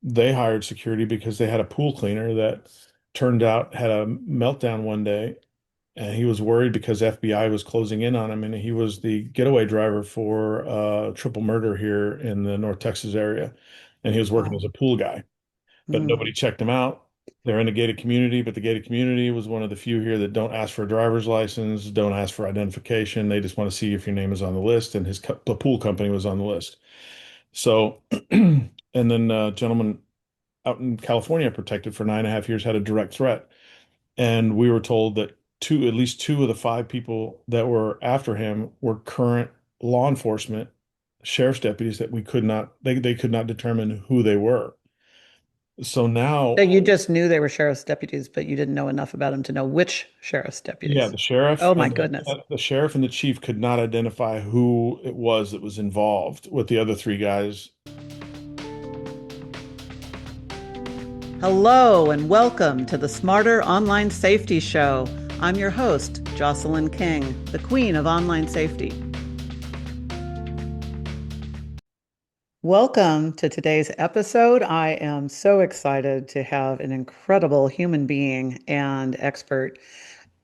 they hired security because they had a pool cleaner that turned out had a meltdown one day, and he was worried because FBI was closing in on him, and he was the getaway driver for triple murder here in the North Texas area, and he was working Wow. as a pool guy, but Mm. nobody checked him out. They're in a gated community, but the gated community was one of the few here that don't ask for a driver's license, don't ask for identification. They just want to see if your name is on the list, and the pool company was on the list. So, and then a gentleman out in California protected for 9.5 years had a direct threat. And we were told that at least two of the five people that were after him were current law enforcement sheriff's deputies that they could not determine who they were. So So now, you just knew they were sheriff's deputies, but you didn't know enough about them to know which sheriff's yeah, deputies. Oh my goodness. the sheriff and the chief could not identify who it was that was involved with the other three guys. Hello and welcome to the Smarter Online Safety Show. I'm your host, Jocelyn King, the queen of online safety. Welcome to today's episode. I am so excited to have an incredible human being and expert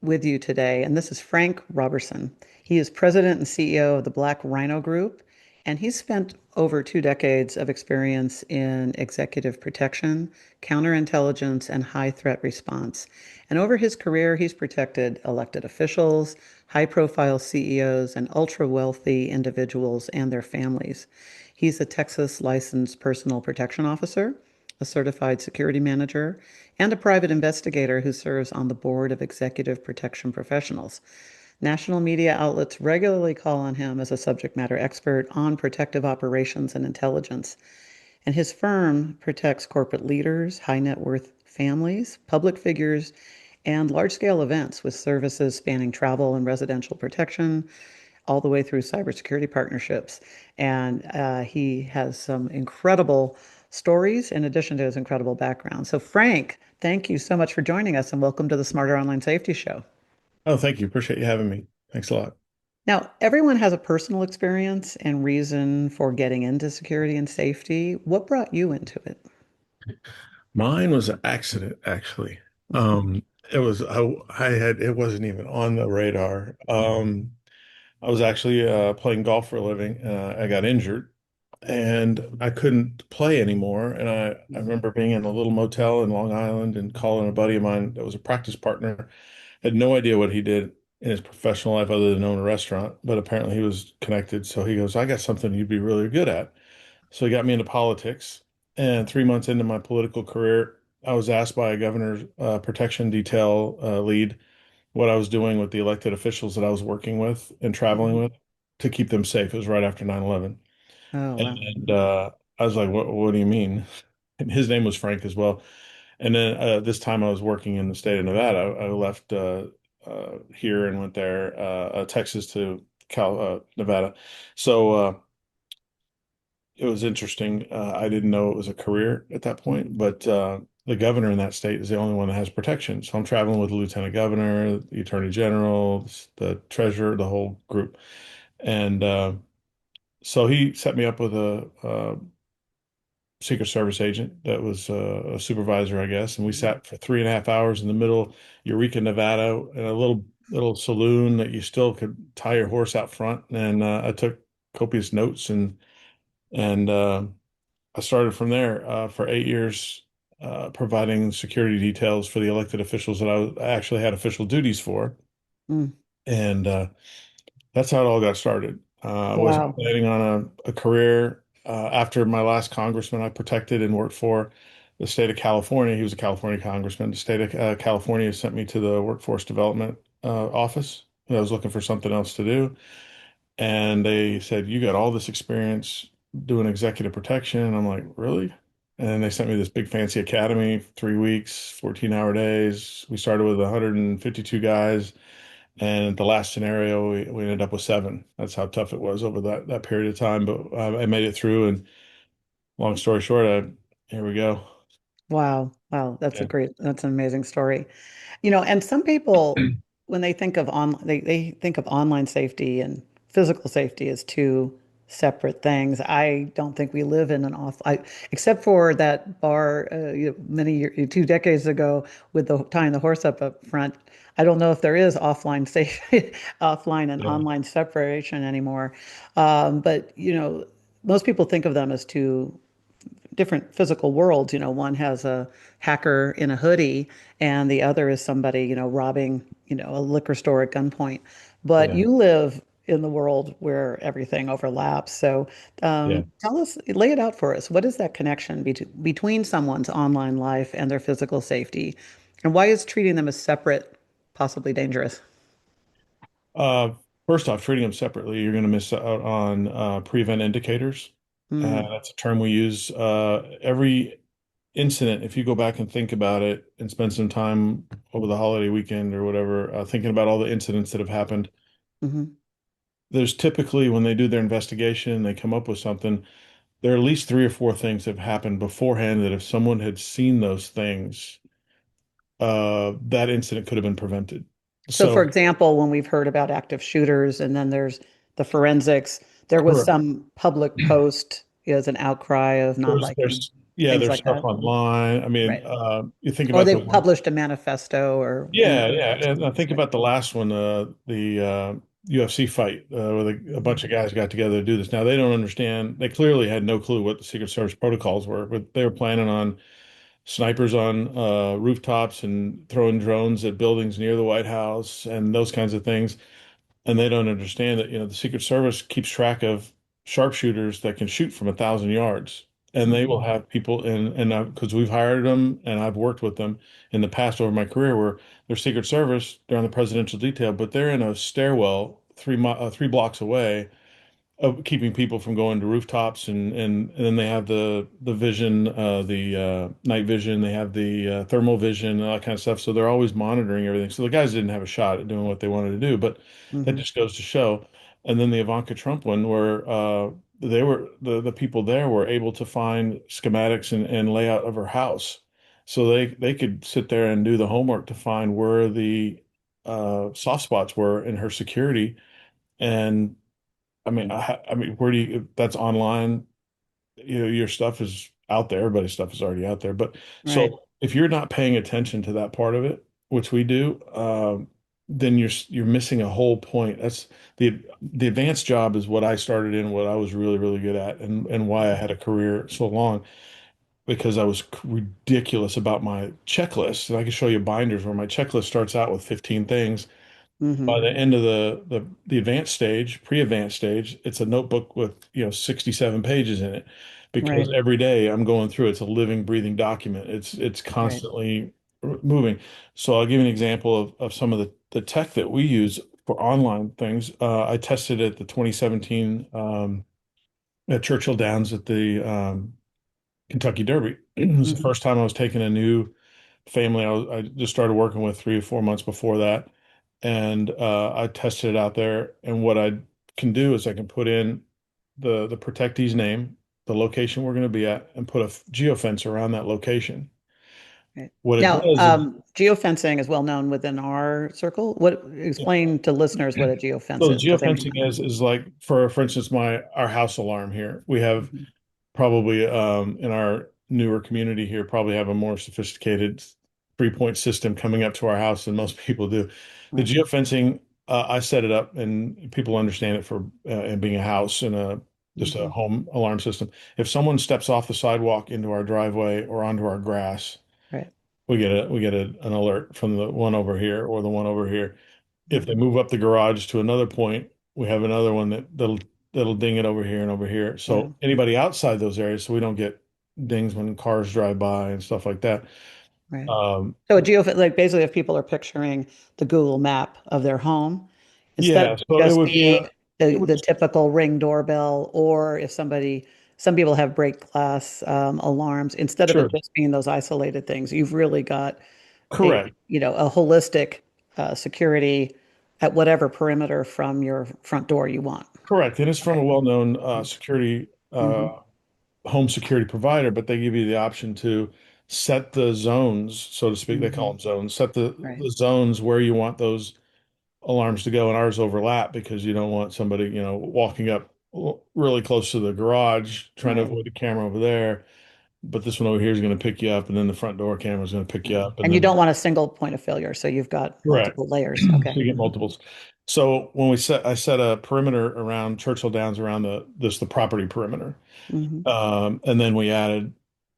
with you today. And this is Frank Roberson. He is president and CEO of the Black Rhino Group, and he's spent over 2 decades of experience in executive protection, counterintelligence, and high threat response. And over his career, he's protected elected officials, high profile CEOs, and ultra wealthy individuals and their families. He's a Texas licensed personal protection officer, a certified security manager, and a private investigator who serves on the board of executive protection professionals. National media outlets regularly call on him as a subject matter expert on protective operations and intelligence. And his firm protects corporate leaders, high net worth families, public figures, and large scale events with services spanning travel and residential protection, all the way through cybersecurity partnerships. And he has some incredible stories in addition to his incredible background. So, Frank, thank you so much for joining us and welcome to the Smarter Online Safety Show. Oh, thank you. Appreciate you having me. Thanks a lot. Now, everyone has a personal experience and reason for getting into security and safety. What brought you into it? Mine was an accident, actually. It was it wasn't even on the radar. I was actually playing golf for a living. I got injured and I couldn't play anymore. And I remember being in a little motel in Long Island and calling a buddy of mine that was a practice partner. Had no idea what he did in his professional life other than own a restaurant, but apparently he was connected. So he goes, I got something you'd be really good at. So he got me into politics. And 3 months into my political career, I was asked by a governor's protection detail lead what I was doing with the elected officials that I was working with and traveling Mhm. with to keep them safe. It was right after 9/11. Oh, wow. And I was like, what do you mean? And his name was Frank as well. And then this time I was working in the state of Nevada. I left here and went there, Texas to Nevada. So it was interesting. I didn't know it was a career at that point, but the governor in that state is the only one that has protection. So I'm traveling with the lieutenant governor, the attorney general, the treasurer, the whole group. And so he set me up with a Secret Service agent that was a supervisor, I guess. And we Mhm. sat for 3.5 hours in the middle Eureka, Nevada, in a little saloon that you still could tie your horse out front. And I took copious notes and I started from there for 8 years, providing security details for the elected officials that I actually had official duties for. Mm. And that's how it all got started. I wasn't Wow. planning on a career. After my last congressman I protected and worked for, the state of California, he was a California congressman. The state of California sent me to the workforce development office. I was looking for something else to do. And they said, you got all this experience doing executive protection. And I'm like, really? And they sent me this big fancy academy, 3 weeks, 14-hour days. We started with 152 guys. And the last scenario, we ended up with seven. That's how tough it was over that period of time. But I made it through. And long story short, here we go. Wow. Wow. Yeah. That's an amazing story. And some people, when they think of they think of online safety and physical safety as two separate things. I don't think we live in an except for that bar many years, 2 decades ago with the tying the horse up front. I don't know if there is offline safe, offline and Yeah, online separation anymore. But most people think of them as two different physical worlds. One has a hacker in a hoodie, and the other is somebody, robbing, a liquor store at gunpoint. But yeah, you live in the world where everything overlaps. So yeah. tell us, lay it out for us. What is that connection between someone's online life and their physical safety? And why is treating them as separate possibly dangerous? Uh, First off, treating them separately, you're going to miss out on prevent indicators. Mm, That's a term we use. Every incident, if you go back and think about it and spend some time over the holiday weekend or whatever, thinking about all the incidents that have happened, hmm there's typically, when they do their investigation, they come up with something. There are at least three or four things that have happened beforehand that if someone had seen those things, that incident could have been prevented. So, for So, example, when we've heard about active shooters and then there's the forensics, there was correct. some public post as an outcry of not liking Yeah, things there's like stuff that. online. I mean, Right. you think Or about they the one. published a manifesto or Yeah, anything yeah, of those and I kinds. think Right. about the last one, the UFC fight, where a bunch of guys got together to do this. Now they don't understand. They clearly had no clue what the Secret Service protocols were, but they were planning on snipers on rooftops and throwing drones at buildings near the White House and those kinds of things. And they don't understand that, the Secret Service keeps track of sharpshooters that can shoot from 1,000 yards. And they will Mhm. have people in, and because we've hired them and I've worked with them in the past over my career, where they're Secret Service, they're on the presidential detail, but they're in a stairwell 3 blocks away of keeping people from going to rooftops, and then they have the vision, the night vision, they have the thermal vision and all that kind of stuff. So they're always monitoring everything. So the guys didn't have a shot at doing what they wanted to do, but that Mhm. just goes to show. And then the Ivanka Trump one, where they were the people there were able to find schematics and layout of her house, so they could sit there and do the homework to find where the soft spots were in her security. And I mean, where do you, if that's online, your stuff is out there, everybody's stuff is already out there. But Right. so if you're not paying attention to that part of it, which we do, then you're missing a whole point. That's the advanced job is what I started in, what I was really, really good at, and why I had a career so long, because I was ridiculous about my checklist. And I can show you binders where my checklist starts out with 15 things. By hmm the end of the advanced stage, pre-advanced stage, it's a notebook with 67 pages in it, because Right. every day I'm going through, it's a living, breathing document. It's Right. constantly moving. So I'll give you an example of some of the tech that we use for online things. I tested at the 2017 at Churchill Downs at the Kentucky Derby. It was the hmm first time I was taking a new family I just started working with 3 or 4 months before that. And I tested it out there. And what I can do is I can put in the protectee's name, the location we're going to be at, and put a geofence around that location. Right. What it Now, does is, geofencing is well known within our circle. What explain to listeners what a geofence so the is because they may geofencing not know. is like, for instance, our house alarm here. We have Mhm. probably in our newer community here, probably have a more sophisticated 3-point system coming up to our house than most people do. The Right. geofencing, I set it up and people understand it for and being a house and a just a hmm home alarm system. If someone steps off the sidewalk into our driveway or onto our grass, Right. an alert from the one over here or the one over here. If they hmm move up the garage to another point, we have another one that'll ding it over here and over here. So Wow. anybody outside those areas, so we don't get dings when cars drive by and stuff like that. Right. Um, So a geofence, like basically, if people are picturing the Google map of their home, instead yeah, of so it just would be being it would the typical Ring doorbell, or if some people have break glass alarms, instead of it sure, just being those isolated things, you've really got correct, a holistic security at whatever perimeter from your front door you want. correct, and it's from a Okay. well-known security hmm home security provider, but they give you the option to set the zones, so to speak. They call hmm them zones. Set Right. the zones where you want those alarms to go, and ours overlap because you don't want somebody, walking up. really close to the garage, trying to Right. avoid the camera over there. But this one over here is going to pick you up, and then the front door camera is going to pick you Yeah. up, and And you then don't want a single point of failure, so you've got correct. multiple layers. So Okay. you get multiples. So when I set a perimeter around Churchill Downs around the property perimeter, Hmm. and then we added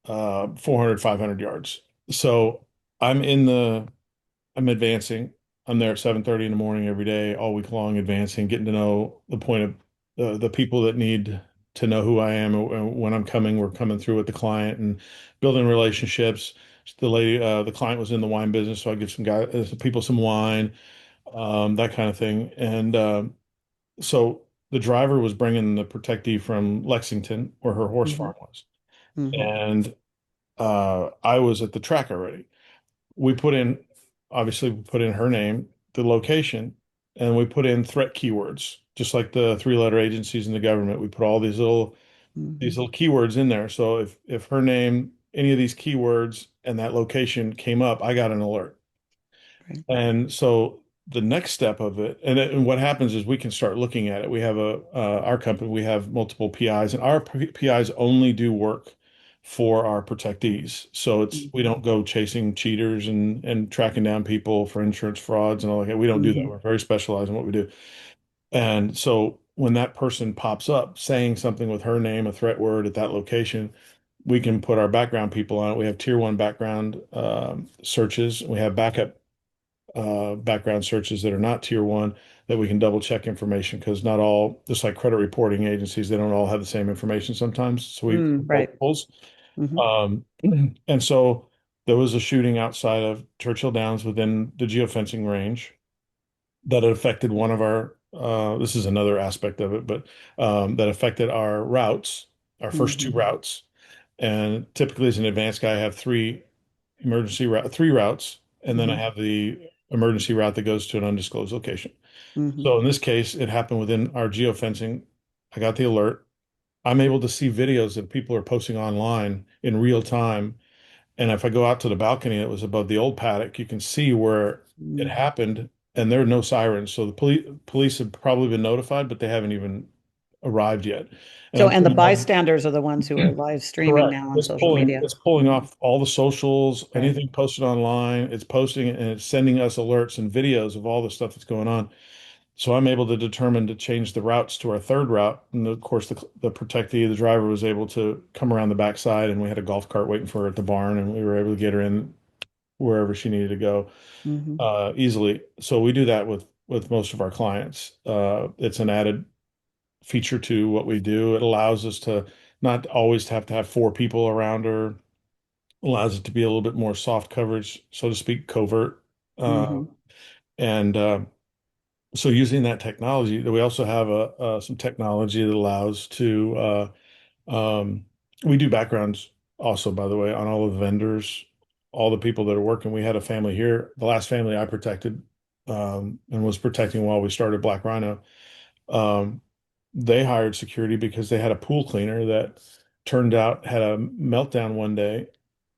400, 500 yards. So I'm in the I'm advancing. I'm there at 7:30 in the morning every day, all week long, advancing, getting to know the point of the people that need to know who I am. And when I'm coming, we're coming through with the client and building relationships. The client was in the wine business, so I give some people some wine, that kind of thing. And so the driver was bringing the protectee from Lexington, where her horse Hmm. farm was, Hmm. and I was at the track already. We put in, obviously, we put in her name, the location, and we put in threat keywords, just like the three-letter agencies in the government. We put all these Hmm. little keywords in there. So if her name, any of these keywords and that location came up, I got an alert. Right. And so the next step of it, and what happens is we can start looking at it. We have our company, we have multiple PIs, and our PIs only do work for our protectees. So we Hmm. don't go chasing cheaters and tracking down people for insurance frauds and all that. We don't do that. Hmm. We're very specialized in what we do. And so when that person pops up saying something with her name, a threat word at that location, we can put our background people on it. We have tier one background searches. We have backup background searches that are not tier one that we can double check information because not all, just like credit reporting agencies, they don't all have the same information sometimes. So we Mm, right. multiples. Hmm. Um, and so there was a shooting outside of Churchill Downs within the geofencing range that affected one of our, this is another aspect of it, but that affected our routes, our first two Hmm. routes. And typically, as an advanced guy, I have three routes, and then I Hmm. have the emergency route that goes to an undisclosed location. Hmm. So in this case, it happened within our geofencing. I got the alert. I'm able to see videos that people are posting online in real time. And if I go out to the balcony that was above the old paddock, you can see where it Hmm. happened, and there are no sirens. So the police have probably been notified, but they haven't even arrived yet. And So, I'm and the putting all bystanders are the ones who are live streaming correct. now on social media. It's pulling Hmm. off all the socials, Right. anything posted online. It's posting it and it's sending us alerts and videos of all the stuff that's going on. So I'm able to determine to change the routes to our third route. And of course, the protectee, the driver, was able to come around the backside, and we had a golf cart waiting for her at the barn, and we were able to get her in wherever she needed to go Hmm. easily. So we do that with most of our clients. It's an added feature to what we do. It allows us to not always have to have four people around her. Allows it to be a little bit more soft coverage, so to speak, covert. Uh, Hmm. and So using that technology, we also have some technology that allows to we do backgrounds also, by the way, on all of the vendors, all the people that are working. We had a family here, the last family I protected and was protecting while we started Black Rhino. Um, they hired security because they had a pool cleaner that turned out had a meltdown one day,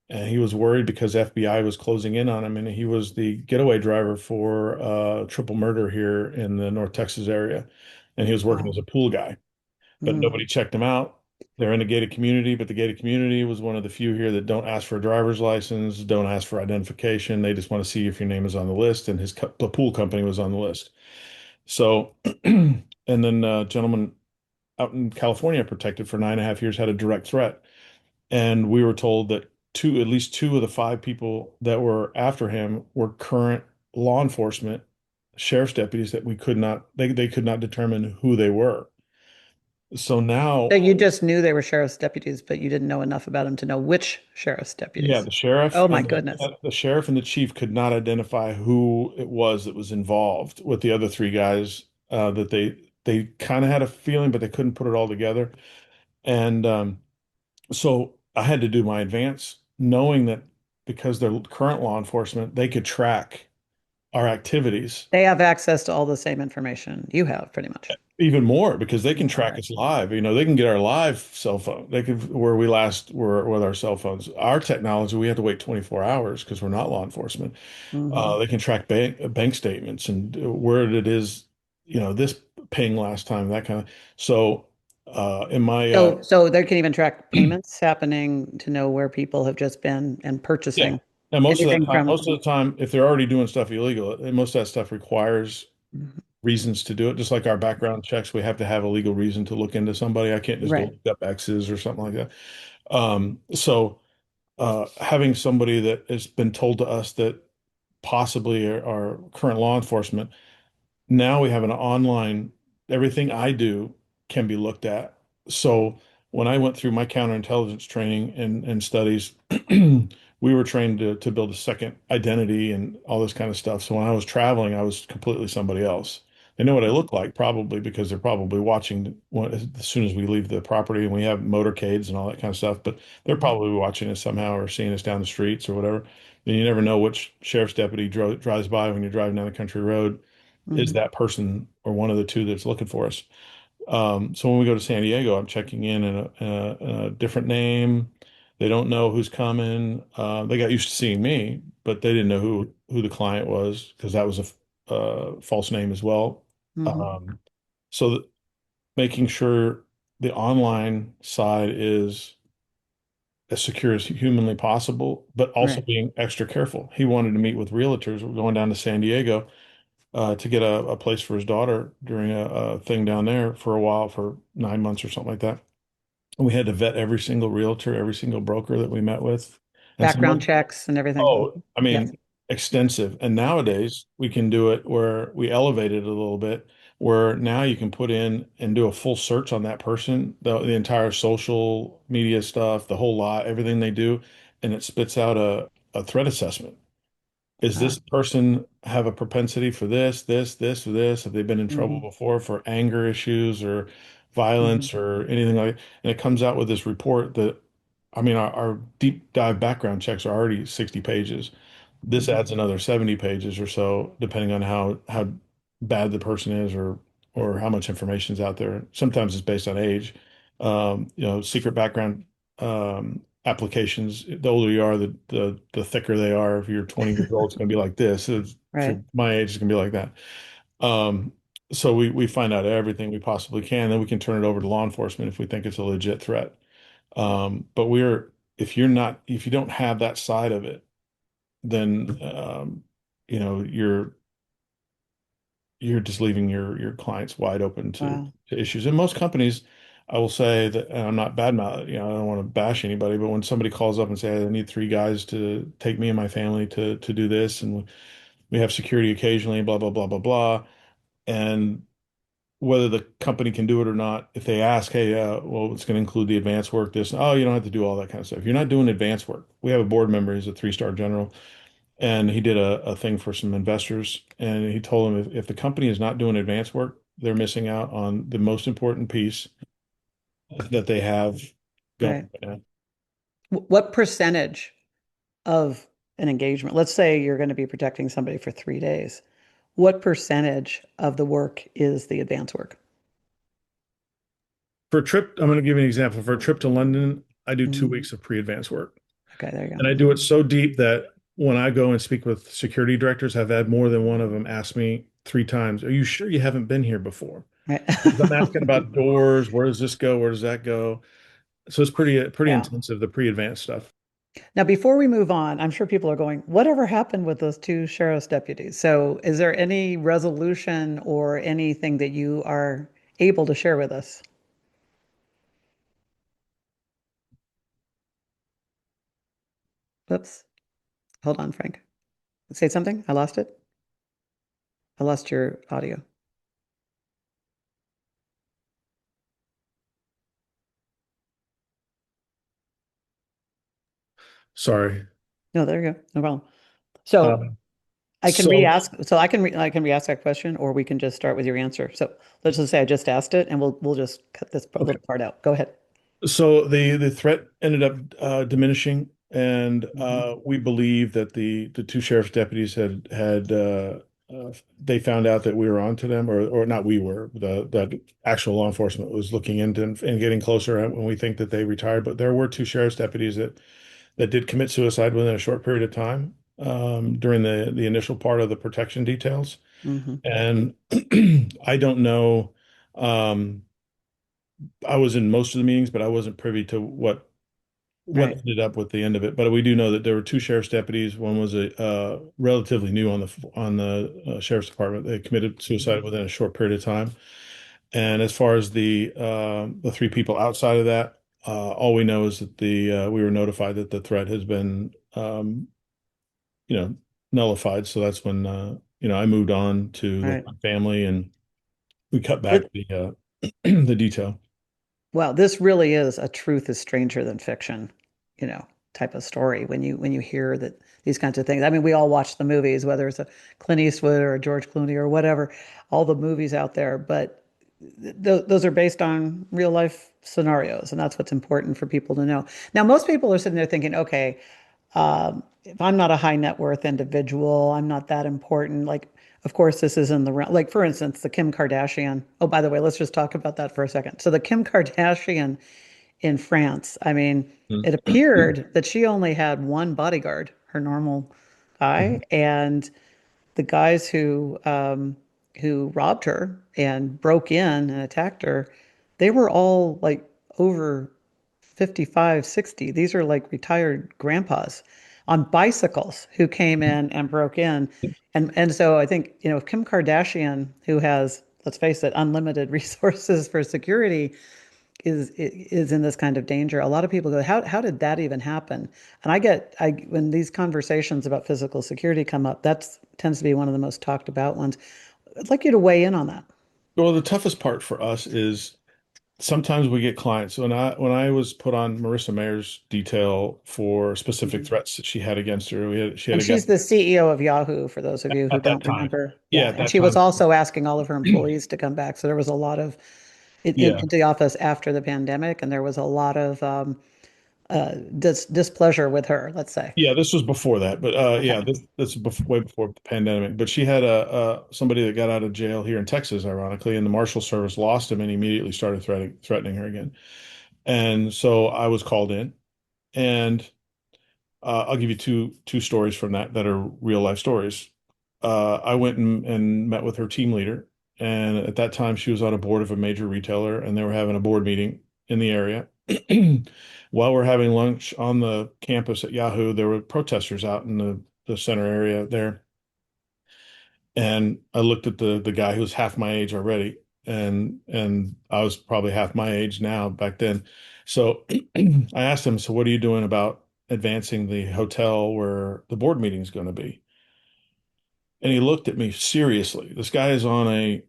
and he was worried because FBI was closing in on him, and he was the getaway driver for triple murder here in the North Texas area, and he was working as Wow. a pool guy, but Mm. nobody checked him out. They're in a gated community, but the gated community was one of the few here that don't ask for a driver's license, don't ask for identification. They just want to see if your name is on the list, and the pool company was on the list. So, and then a gentleman out in California protected for 9.5 years had a direct threat. And we were told that at least two of the five people that were after him were current law enforcement sheriff's deputies that they could not determine who they were. So So now, you just knew they were sheriff's deputies, but you didn't know enough about them to know which sheriff's yeah, deputies. Oh my goodness. the sheriff and the chief could not identify who it was that was involved with the other three guys that they kind of had a feeling, but they couldn't put it all together. And so I had to do my advance, knowing that because they're current law enforcement, they could track our activities They have access to all the same information you have, pretty much. even more because they can track Right. us live. You know, they can get our live cell phone. They could where we last were with our cell phones. Our technology, we have to wait 24 hours because we're not law enforcement. Hmm. They can track bank statements and where it is, this ping last time, that kind of. So. In my So they can even track payments happening to know where people have just been and yeah, purchasing and anything from. most of the time, if they're already doing stuff illegal, and most of that stuff requires Mhm. reasons to do it. Just like our background checks, we have to have a legal reason to look into somebody. I can't just go Right. look up X's or something like that. Having somebody that has been told to us that possibly are current law enforcement. Now we have an online, everything I do can be looked at. So when I went through my counterintelligence training and studies, we were trained to build a second identity and all this kind of stuff. So when I was traveling, I was completely somebody else. They know what I look like probably because they're probably watching as soon as we leave the property and we have motorcades and all that kind of stuff, but they're Mhm. probably watching us somehow or seeing us down the streets or whatever. And you never know which sheriff's deputy drives by when you're driving down the country road is Mhm. that person or one of the two that's looking for us. So when we go to San Diego, I'm checking in a different name. They don't know who's coming. They got used to seeing me, but they didn't know who the client was because that was a false name as well. Mhm. Um, so making sure the online side is as secure as humanly possible, but also Right. being extra careful. He wanted to meet with realtors. We're going down to San Diego to get a place for his daughter during a thing down there for a while, for 9 months or something like that. And we had to vet every single realtor, every single broker that we met with. And Background some, checks and everything. oh, I Yes. mean, extensive. And nowadays we can do it where we elevate it a little bit, where now you can put in and do a full search on that person, the entire social media stuff, the whole lot, everything they do, and it spits out a threat assessment. Is Wow. this person have a propensity for this, or this? Have they been in trouble Hmm. before for anger issues or Hmm. violence or anything like that? And it comes out with this report that, I mean, our deep dive background checks are already 60 pages. This Hmm. adds another 70 pages or so, depending on how bad the person is or how much information is out there. Sometimes it's based on age. Secret background applications. The older you are, the thicker they are. If you're 20 years old, it's going to be like this. If you're Right. my age, it's going to be like that. Um, so we find out everything we possibly can, then we can turn it over to law enforcement if we think it's a legit threat. But if you don't have that side of it, then you know you're just leaving your clients wide open Wow. to issues. And most companies, I will say that, and I'm not badmouth, I don't want to bash anybody, but when somebody calls up and say, I need three guys to take me and my family to do this, and we have security occasionally, blah, blah, blah, blah, blah. And whether the company can do it or not, if they ask, hey, well, it's going to include the advanced work, this, oh, you don't have to do all that kind of stuff. You're not doing advanced work. We have a board member, he's a three-star general, and he did a thing for some investors, and he told them if the company is not doing advance work, they're missing out on the most important piece that they have Right. going right now. What percentage of an engagement, let's say you're going to be protecting somebody for 3 days, what percentage of the work is the advance work? For a trip, I'm going to give you an example. For a trip to London, I do two Mhm. weeks of pre-advance work, Okay, there you go. and I do it so deep that when I go and speak with security directors, I've had more than one of them ask me three times, "Are you sure you haven't been here before?" Right. Because I'm asking about doors, where does this go, where does that go? So it's pretty Yeah. intensive, the pre-advanced stuff. Now, before we move on, I'm sure people are going, whatever happened with those two sheriff's deputies? So, is there any resolution or anything that you are able to share with us? Whoops. Hold on, Frank. Say something. I lost it. I lost your audio. Sorry. No, there you go. No problem. So Um, I can so re-ask. So I can re-ask that question, or we can just start with your answer. So let's just say I just asked it, and we'll just cut this okay. little part out. Go ahead. So the threat ended up diminishing, and Hmm. we believe that the two sheriff's deputies they found out that we were onto them, or not we were, the actual law enforcement was looking into and getting closer when we think that they retired. But there were two sheriff's deputies that did commit suicide within a short period of time during the initial part of the protection details. Hmm. And I don't know. Um, I was in most of the meetings, but I wasn't privy to what Right. ended up with the end of it. But we do know that there were two sheriff's deputies. One was a relatively new on the sheriff's department. They committed suicide within a short period of time. And as far as the three people outside of that, all we know is that the we were notified that the threat has been you know nullified. So that's when I moved on to with Right. my family and we cut back It, the the detail. well, this really is a truth is stranger than fiction, you know, type of story when you hear that these kinds of things. I mean, we all watch the movies, whether it's a Clint Eastwood or a George Clooney or whatever, all the movies out there, but those are based on real life scenarios, and that's what's important for people to know. Now, most people are sitting there thinking, okay, if I'm not a high net worth individual, I'm not that important. Like, of course, this is in the realm. Like, for instance, the Kim Kardashian. Oh, by the way, let's just talk about that for a second. So, the Kim Kardashian in France, I mean, it appeared that she only had one bodyguard, her normal guy, and the guys who robbed her and broke in and attacked her, they were all like over 55, 60. These are like retired grandpas on bicycles who came in and broke in. And so I think, Kim Kardashian, who has, let's face it, unlimited resources for security, is in this kind of danger. A lot of people go, how did that even happen? And when these conversations about physical security come up, that tends to be one of the most talked about ones. I'd like you to weigh in on that. Well, the toughest part for us is sometimes we get clients. So when I was put on Marissa Mayer's detail for specific Mhm. threats that she had against her, she had And a guy she's the CEO of Yahoo, for those of you who at that don't time. remember. Yeah, Yeah. at And that she was time. also asking all of her employees to come back. So there was a lot of Yeah. into the office after the pandemic, and there was a lot of displeasure with her, let's say. Yeah, this was before that, but Okay. yeah, this is way before the pandemic. But she had a somebody that got out of jail here in Texas, ironically, and the Marshal Service lost him and immediately started threatening her again. And so I was called in, and I'll give you two stories from that are real life stories. I went and met with her team leader, and at that time she was on a board of a major retailer, and they were having a board meeting in the area. While we're having lunch on the campus at Yahoo, there were protesters out in the center area there, and I looked at the guy who was half my age already, and I was probably half my age now back then. So I asked him, "So what are you doing about advancing the hotel where the board meeting is going to be?" And he looked at me seriously. This guy is on a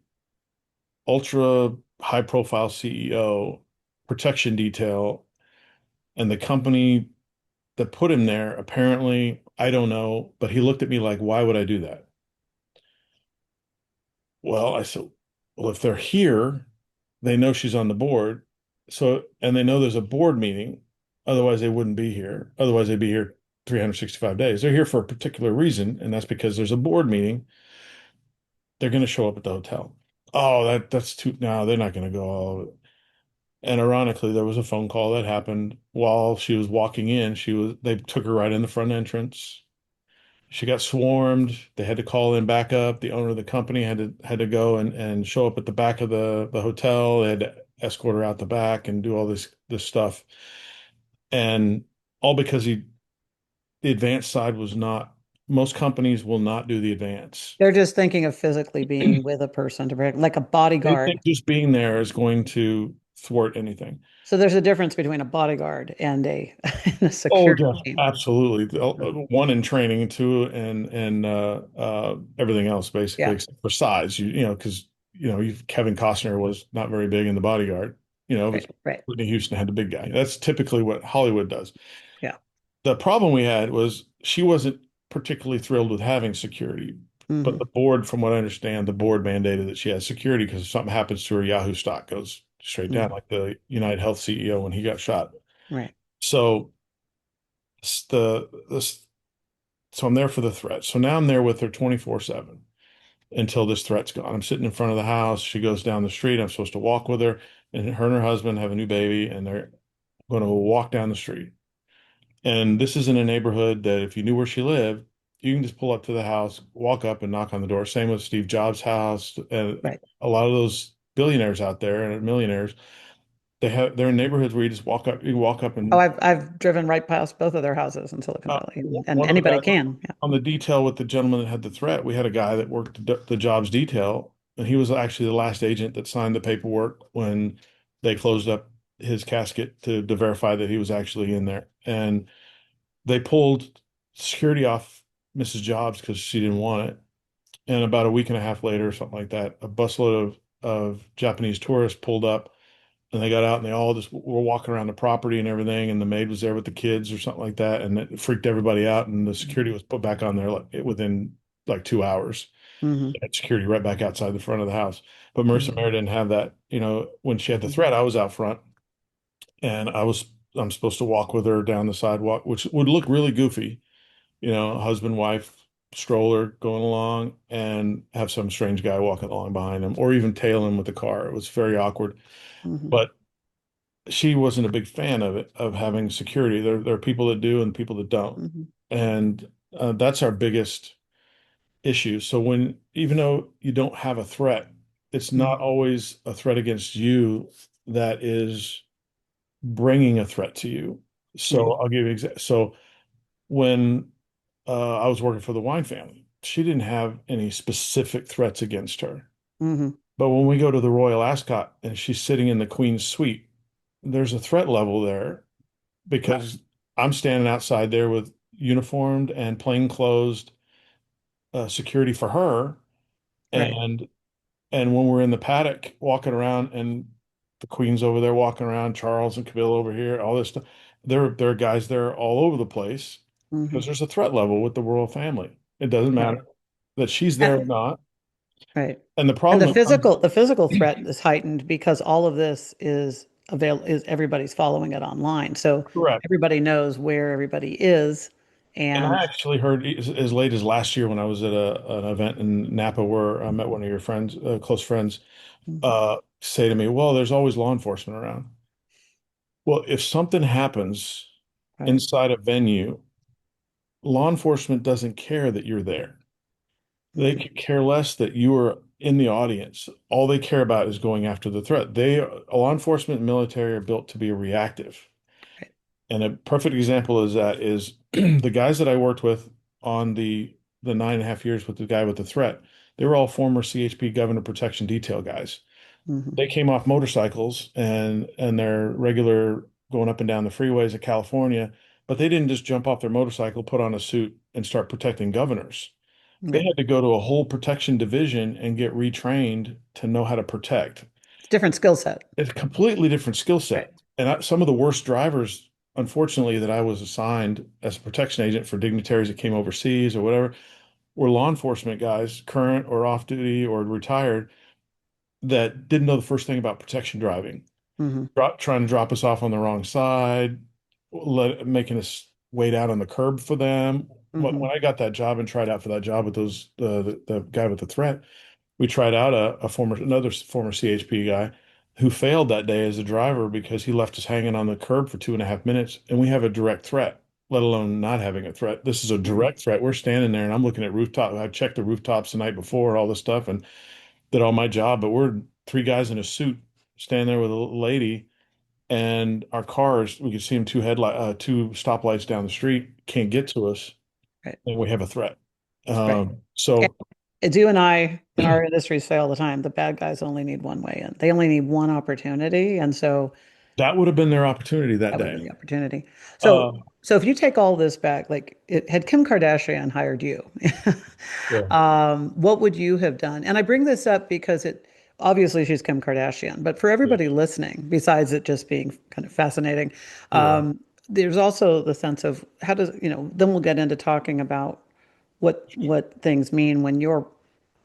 ultra high profile CEO protection detail, and the company that put him there, apparently, I don't know, but he looked at me like, "Why would I do that?" Well, I said, "Well, if they're here, they know she's on the board. So, and they know there's a board meeting. Otherwise, they wouldn't be here. Otherwise, they'd be here 365 days. They're here for a particular reason, and that's because there's a board meeting. They're going to show up at the hotel." Oh, that's too, no, they're not going to go all of it. And ironically, there was a phone call that happened while she was walking in. They took her right in the front entrance. She got swarmed. They had to call in backup. The owner of the company had to go and show up at the back of the hotel. They had to escort her out the back and do all this stuff. And all because the advanced side was not, most companies will not do the advance. They're just thinking of physically being with a person to protect, like a They bodyguard. think just being there is going to thwart anything. So there's a difference between a bodyguard and a, and a Oh, security yeah, team. absolutely. One in training, two, and everything else basically, Yeah. except for size. Because Kevin Costner was not very big in The Bodyguard. It was Right. Right. Whitney Houston had the big guy. That's typically what Hollywood does. Yeah. The problem we had was she wasn't particularly thrilled with having security, but Hmm. the board, from what I understand, the board mandated that she has security because if something happens to her, Yahoo stock goes straight down, Hmm. like the United Health CEO when he got shot. Right. So s- the this So I'm there for the threat. So now I'm there with her 24/7 until this threat's gone. I'm sitting in front of the house. She goes down the street. I'm supposed to walk with her, and her husband have a new baby, and they're going to walk down the street. And this is in a neighborhood that if you knew where she lived, you can just pull up to the house, walk up and knock on the door. Same with Steve Jobs' house. And Right. a lot of those billionaires out there and millionaires, they're in neighborhoods where you just walk up, you walk up Oh, and I've driven right past both of their houses in Silicon Valley, and one of the anybody guys can. Yeah. on the detail with the gentleman that had the threat, we had a guy that worked the job's detail, and he was actually the last agent that signed the paperwork when they closed up his casket to verify that he was actually in there. And they pulled security off Mrs. Jobs because she didn't want it. And about a week and a half later, or something like that, a busload of Japanese tourists pulled up and they got out and they all just were walking around the property and everything. And the maid was there with the kids or something like that. And it freaked everybody out. And the security was put back on there like within like 2 hours. Mm-hmm. They had security right back outside the front of the house. But Marissa Mm-hmm. Mayer didn't have that. When she had the threat, I was out front and I'm supposed to walk with her down the sidewalk, which would look really goofy, husband, wife, stroller going along, and have some strange guy walking along behind him, or even tail him with the car. It was very awkward. Mm-hmm. But she wasn't a big fan of it, of having security. There are people that do and people that don't. Mm-hmm. And that's our biggest issue. So even though you don't have a threat, it's not always a threat against you that is bringing a threat to you. So Mm-hmm. I'll give you so when I was working for the wine family, she didn't have any specific threats against her. Mm-hmm. But when we go to the Royal Ascot and she's sitting in the Queen's suite, there's a threat level there because I'm standing outside there with uniformed and plainclothes security for her, Right. and when we're in the paddock walking around and the Queen's over there walking around, Charles and Camilla over here, all this stuff, there are guys there all over the place Mm-hmm. because there's a threat level with the royal family. It doesn't Right. matter that she's there or And, not. right. And the And problem that comes, the physical threat is heightened because all of this is everybody's following it online. So correct. everybody knows where everybody is. And I And actually heard as late as last year when I was at an event in Napa where I met one of your friends, close friends, Mhm. say to me, "Well, there's always law enforcement around." Well, if something happens Right. inside a venue, law enforcement doesn't care that you're there. They Mm-hmm. could care less that you are in the audience. All they care about is going after the threat. Law enforcement and military are built to be reactive. Right. And a perfect example is that is the guys that I worked with on the 9.5 years with the guy with the threat, they were all former CHP Governor Protection Detail guys. Mm-hmm. They came off motorcycles and their regular going up and down the freeways of California, but they didn't just jump off their motorcycle, put on a suit, and start protecting governors. They Right. had to go to a whole protection division and get retrained to know how to protect. It's a different skill set. It's a completely different skill Right. set. And some of the worst drivers, unfortunately, that I was assigned as a protection agent for dignitaries that came overseas or whatever, were law enforcement guys, current or off duty or retired, that didn't know the first thing about protection driving. Mm-hmm. Trying to drop us off on the wrong side, making us wait out on the curb for them. Mm-hmm. When I got that job and tried out for that job with the guy with the threat, we tried out another former CHP guy who failed that day as a driver because he left us hanging on the curb for 2.5 minutes, and we have a direct threat, let alone not having a threat. This is a Mm-hmm. direct threat. We're standing there, and I'm looking at rooftop. I checked the rooftops the night before, all this stuff, and did all my job. But we're three guys in a suit standing there with a lady, and our cars, we could see them two stoplights down the street, can't get to us, Right. and we have a threat. Right. So It's you and I in our industry say all the time, the bad guys only need one way in. They only need one opportunity. And so that would have been their opportunity that that would have day. been the opportunity. Uh, So if you take all this back, like had Kim Kardashian hired you, yeah, what would you have done? And I bring this up because it obviously she's Kim Kardashian, but for yeah, everybody listening, besides it just being kind of fascinating, yeah, there's also the sense of how does, then we'll get into talking about what things mean when you're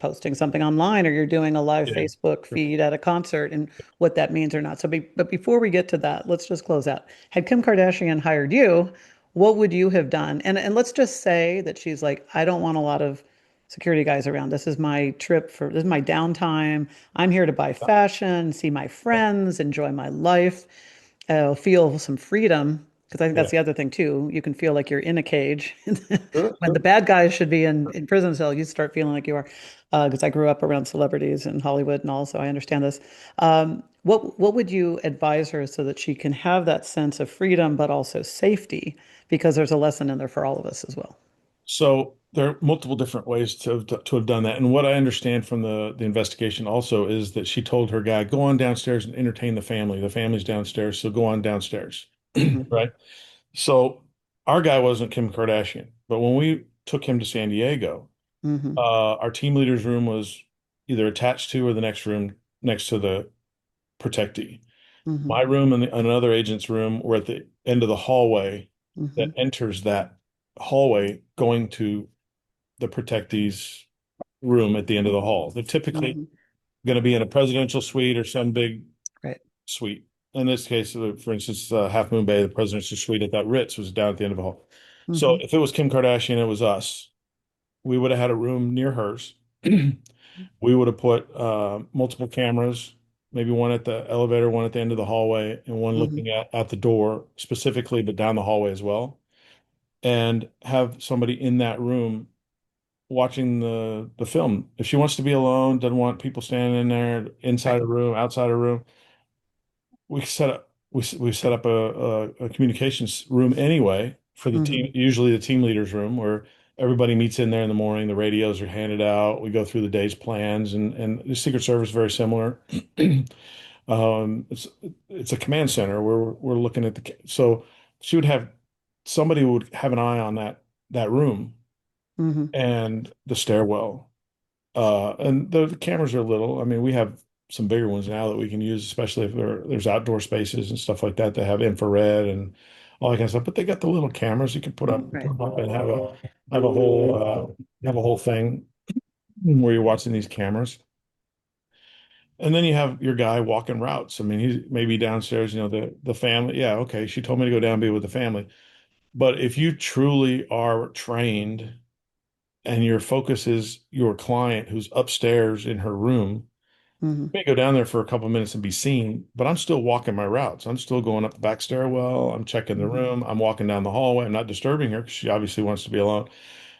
posting something online or you're doing a live yeah. Facebook feed at a concert and what that means or not. But before we get to that, let's just close out. Had Kim Kardashian hired you, what would you have done? And let's just say that she's like, I don't want a lot of security guys around. This is my downtime. I'm here to buy fashion, see my friends, enjoy my life, feel some freedom. Because I think Yeah. that's the other thing too. You can feel like you're in a cage. Sure, When the sure. bad guys should be in prison cell, you start feeling like you are. Because I grew up around celebrities in Hollywood and all, so I understand this. what would you advise her so that she can have that sense of freedom but also safety? Because there's a lesson in there for all of us as well. So there are multiple different ways to have done that. And what I understand from the investigation also is that she told her guy, go on downstairs and entertain the family. The family's downstairs, so go on downstairs. Hmm. Right? So our guy wasn't Kim Kardashian, but when we took him to San Diego, Hmm. our team leader's room was either attached to or the next room next to the protectee. Hmm. My room and another agent's room were at the end of the hallway that Hmm. enters that hallway going to the protectee's room at the end of the hall. They're typically Hmm. going to be in a presidential suite or some big Right. suite. In this case, for instance, Half Moon Bay, the presidential suite at that Ritz was down at the end of the hall. So Hmm. if it was Kim Kardashian, it was us. We would have had a room near hers. We would have put multiple cameras, maybe one at the elevator, one at the end of the hallway, and one Hmm. looking at the door specifically, but down the hallway as well. And have somebody in that room watching the film. If she wants to be alone, doesn't want people standing in there, inside Right. a room, outside a room, we set up a communications room anyway for the Hmm. team, usually the team leaders room where everybody meets in there in the morning. The radios are handed out. We go through the day's plans, and the Secret Service is very similar. It's a command center where we're looking at so she would have somebody would have an eye on that room Hmm. and the stairwell. And the cameras are little. I mean, we have some bigger ones now that we can use, especially if there's outdoor spaces and stuff like that that have infrared and all that kind of stuff. But they got the little cameras you can put Right. them up and have a whole thing where you're watching these cameras. And then you have your guy walking routes. I mean, he's maybe downstairs, the family. Yeah, okay. She told me to go down and be with the family. But if you truly are trained and your focus is your client who's upstairs in her room, Hmm. may go down there for a couple of minutes and be seen, but I'm still walking my routes. I'm still going up the back stairwell. I'm checking the Hmm. room. I'm walking down the hallway. I'm not disturbing her because she obviously wants to be alone.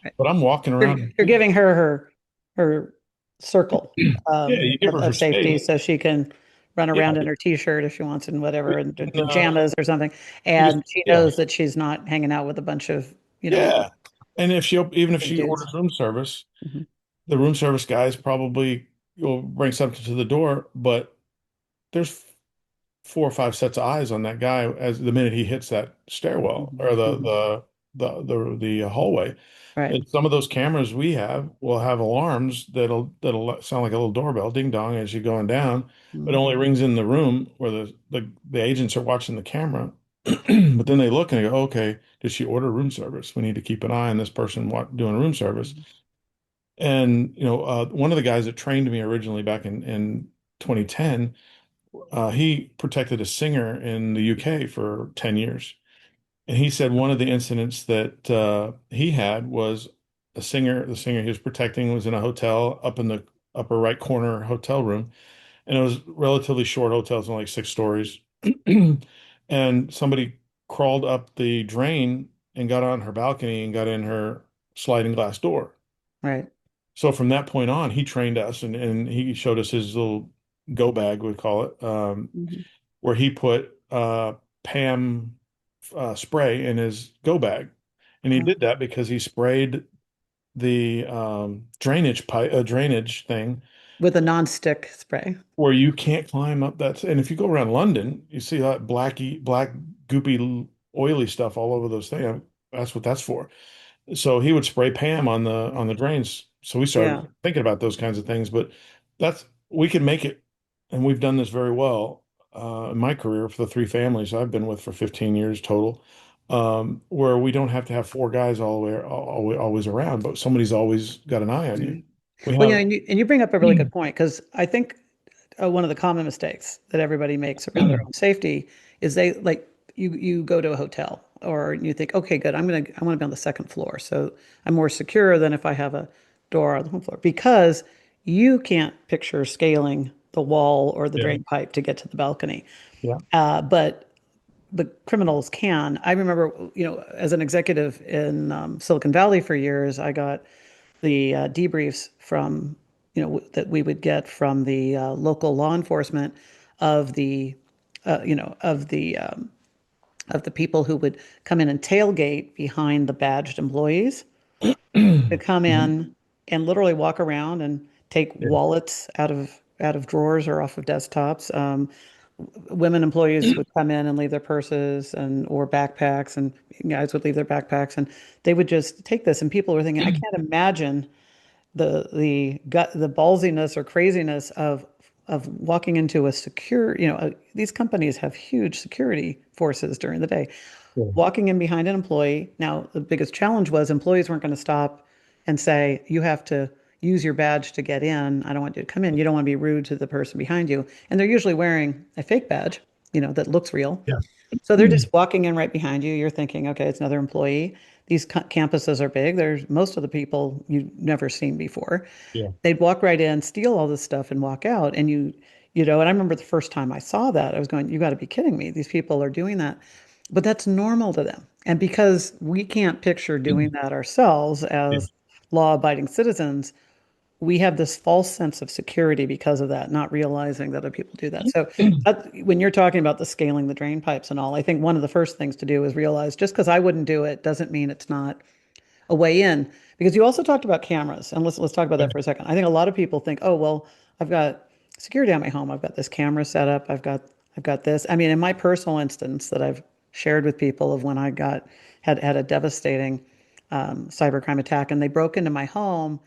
Right. But I'm walking around. You're giving her her circle Yeah, you give her her of safety space. so she can run Yeah, around in her t-shirt if she wants and whatever and and, pajamas or something. you just And she yeah, knows that she's not hanging out with a bunch of, yeah. And even if big she dudes. orders room service, Hmm. the room service guys probably will bring something to the door, but there's 4 or 5 sets of eyes on that guy as the minute he hits that stairwell Hmm. or Hmm. the hallway. Right. And some of those cameras we have will have alarms that'll sound like a little doorbell, ding dong, as you're going down, but it Hmm. only rings in the room where the agents are watching the camera. But then they look and they go, okay, did she order room service? We need to keep an eye on this person doing room service. And one of the guys that trained me originally back in 2010, he protected a singer in the UK for 10 years. And he said one of the incidents that he had was the singer he was protecting was in a hotel up in the upper right corner hotel room. And it was relatively short hotels, only like 6 stories. And somebody crawled up the drain and got on her balcony and got in her sliding glass door. Right. So from that point on, he trained us and he showed us his little go bag, we call it, Hmm. where he put Pam spray in his go bag. And he did that because he sprayed the drainage thing With a non-stick spray. where you can't climb up that. And if you go around London, you see that black, goopy, oily stuff all over those things. That's what that's for. So he would spray Pam on the drains. So we started Yeah. thinking about those kinds of things, but we can make it, and we've done this very well in my career for the 3 families I've been with for 15 years total, where we don't have to have 4 guys all the way always around, but somebody's always got an eye on you. Right. We Well, have, and you bring up a really good point because I think one of the common mistakes that everybody makes around their own safety is they like you go to a hotel or you think, okay, good, I want to be on the second floor, so I'm more secure than if I have a door on the home floor because you can't picture scaling the wall or the yeah, drain pipe to get to the balcony, yeah, but the criminals can. I remember, as an executive in Silicon Valley for years, I got the debriefs from, that we would get from the local law enforcement of the of the people who would come in and tailgate behind the badged employees to come Mhm. in and literally walk around and take Yeah. wallets out of drawers or off of desktops. Women employees would come in and leave their purses and or backpacks, and guys would leave their backpacks, and they would just take this. And people were thinking, I can't imagine the ballsiness or craziness of walking into a secure, these companies have huge security forces during the day. Yeah. Walking in behind an employee. Now, the biggest challenge was employees weren't going to stop and say, you have to use your badge to get in. I don't want you to come in. You don't want to be rude to the person behind you. And they're usually wearing a fake badge, that looks real. Yeah. So they're just walking in right behind you. You're thinking, okay, it's another employee. These campuses are big. There's most of the people you've never seen before. Yeah. They'd walk right in, steal all this stuff, and walk out. And and I remember the first time I saw that, I was going, you got to be kidding me. These people are doing that. But that's normal to them. And because we can't picture doing that ourselves Yeah. as law-abiding citizens, we have this false sense of security because of that, not realizing that other people do that. So when you're talking about the scaling the drain pipes and all, I think one of the first things to do is realize just because I wouldn't do it doesn't mean it's not a way in. Because you also talked about cameras, and let's talk about that for a second. I think a lot of people think, oh well, I've got security on my home. I've got this camera set up. I've got this. I mean, in my personal instance that I've shared with people of when I had a devastating cybercrime attack, and they broke into my home.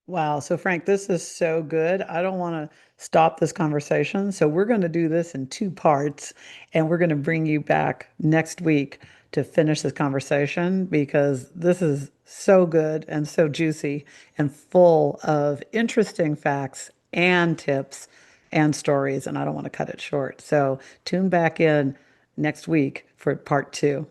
Wow. So, Frank, this is so good. I don't want to stop this conversation. So, we're going to do this in two parts, and we're going to bring you back next week to finish this conversation because this is so good and so juicy and full of interesting facts and tips and stories. And I don't want to cut it short. So, tune back in next week for part two.